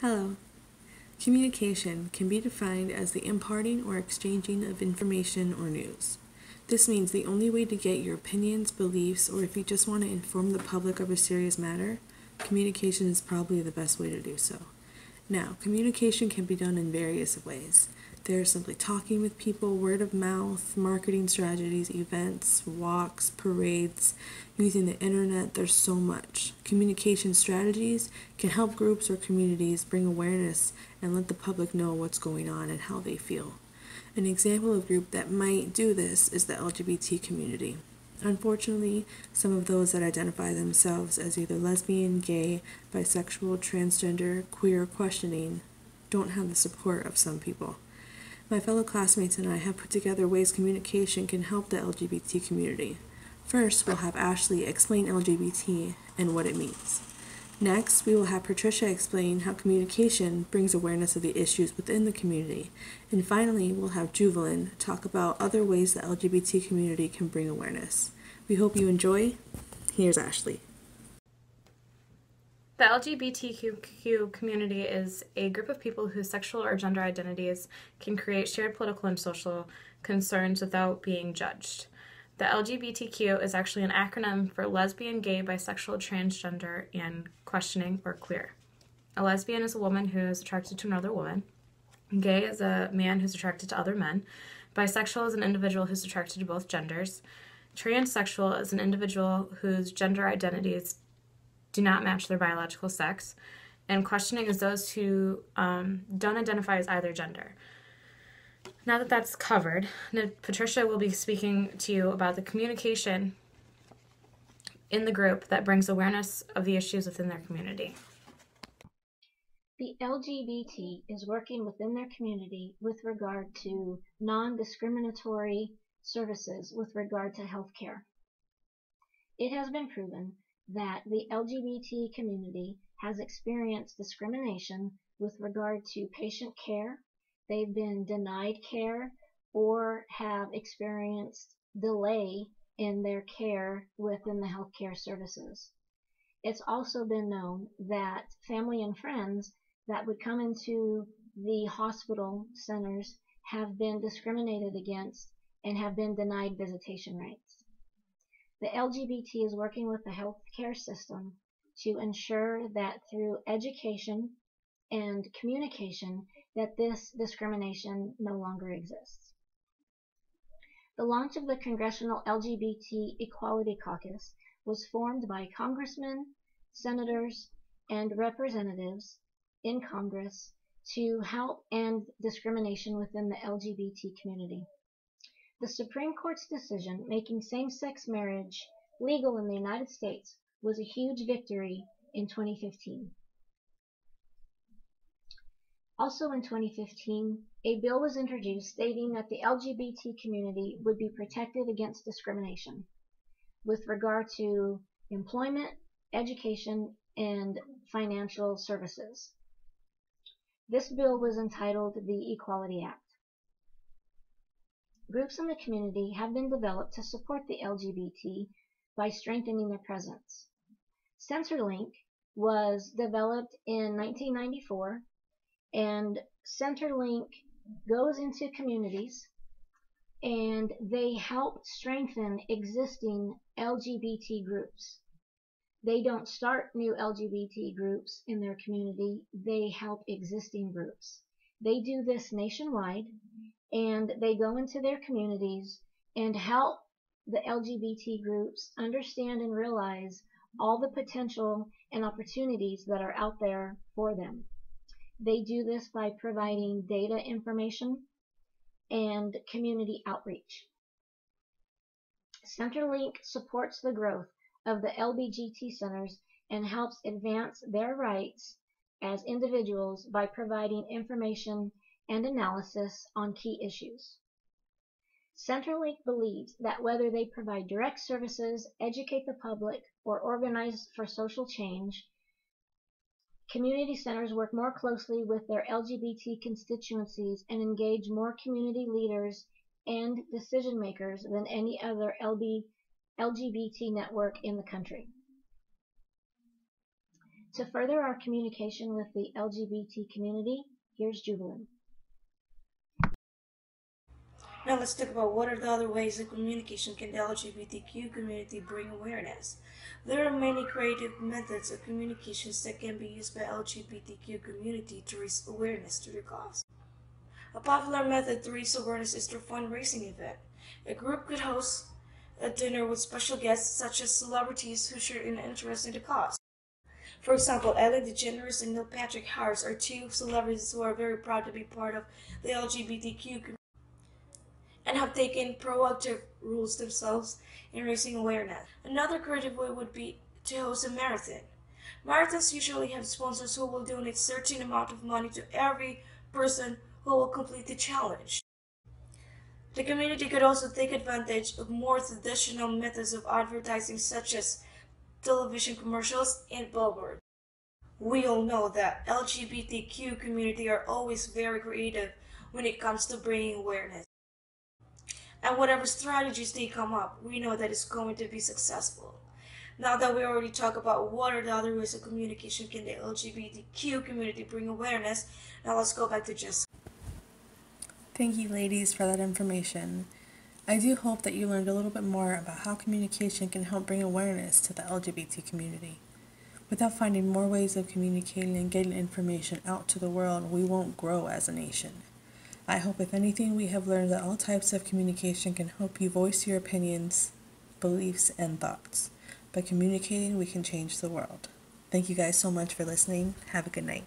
Hello. Communication can be defined as the imparting or exchanging of information or news. This means the only way to get your opinions, beliefs, or if you just want to inform the public of a serious matter, communication is probably the best way to do so. Now, communication can be done in various ways. There's simply talking with people, word of mouth, marketing strategies, events, walks, parades, using the internet. There's so much. Communication strategies can help groups or communities bring awareness and let the public know what's going on and how they feel. An example of a group that might do this is the LGBT community. Unfortunately, some of those that identify themselves as either lesbian, gay, bisexual, transgender, queer, questioning don't have the support of some people. My fellow classmates and I have put together ways communication can help the LGBT community. First, we'll have Ashley explain LGBT and what it means. Next, we will have Patricia explain how communication brings awareness of the issues within the community. And finally, we'll have Juvielyn talk about other ways the LGBT community can bring awareness. We hope you enjoy. Here's Ashley. The LGBTQ community is a group of people whose sexual or gender identities can create shared political and social concerns without being judged. The LGBTQ is actually an acronym for lesbian, gay, bisexual, transgender, and questioning or queer. A lesbian is a woman who is attracted to another woman. Gay is a man who's attracted to other men. Bisexual is an individual who's attracted to both genders. Transsexual is an individual whose gender identities do not match their biological sex. And questioning is those who don't identify as either gender. Now that that's covered, Patricia will be speaking to you about the communication in the group that brings awareness of the issues within their community. The LGBT is working within their community with regard to non-discriminatory services with regard to health care. It has been proven that the LGBT community has experienced discrimination with regard to patient care. They've been denied care or have experienced delay in their care within the healthcare services. It's also been known that family and friends that would come into the hospital centers have been discriminated against and have been denied visitation rights. The LGBT is working with the healthcare system to ensure that through education and communication that this discrimination no longer exists. The launch of the Congressional LGBT Equality Caucus was formed by congressmen, senators, and representatives in Congress to help end discrimination within the LGBT community. The Supreme Court's decision making same-sex marriage legal in the United States was a huge victory in 2015. Also in 2015, a bill was introduced stating that the LGBT community would be protected against discrimination with regard to employment, education, and financial services. This bill was entitled the Equality Act. Groups in the community have been developed to support the LGBT by strengthening their presence. Centerlink was developed in 1994, and Centerlink goes into communities and they help strengthen existing LGBT groups. They don't start new LGBT groups in their community, they help existing groups. They do this nationwide, and they go into their communities and help the LGBT groups understand and realize all the potential and opportunities that are out there for them. They do this by providing data information and community outreach. Centerlink supports the growth of the LBGT centers and helps advance their rights as individuals by providing information and analysis on key issues. Centerlink believes that whether they provide direct services, educate the public, or organize for social change, community centers work more closely with their LGBT constituencies and engage more community leaders and decision makers than any other LGBT network in the country. To further our communication with the LGBT community, here's Juvielyn. Now let's talk about what are the other ways of communication can the LGBTQ community bring awareness. There are many creative methods of communications that can be used by LGBTQ community to raise awareness to the cause. A popular method to raise awareness is through fundraising event. A group could host a dinner with special guests such as celebrities who share an interest in the cause. For example, Ellen DeGeneres and Neil Patrick Harris are two celebrities who are very proud to be part of the LGBTQ community and have taken proactive roles themselves in raising awareness. Another creative way would be to host a marathon. Marathons usually have sponsors who will donate a certain amount of money to every person who will complete the challenge. The community could also take advantage of more traditional methods of advertising such as television commercials and billboards. We all know that LGBTQ community are always very creative when it comes to bringing awareness. And whatever strategies they come up, we know that it's going to be successful. Now that we already talked about what are the other ways of communication can the LGBTQ community bring awareness, now let's go back to Jessica. Thank you, ladies, for that information. I do hope that you learned a little bit more about how communication can help bring awareness to the LGBT community. Without finding more ways of communicating and getting information out to the world, we won't grow as a nation. I hope, if anything, we have learned that all types of communication can help you voice your opinions, beliefs, and thoughts. By communicating, we can change the world. Thank you guys so much for listening. Have a good night.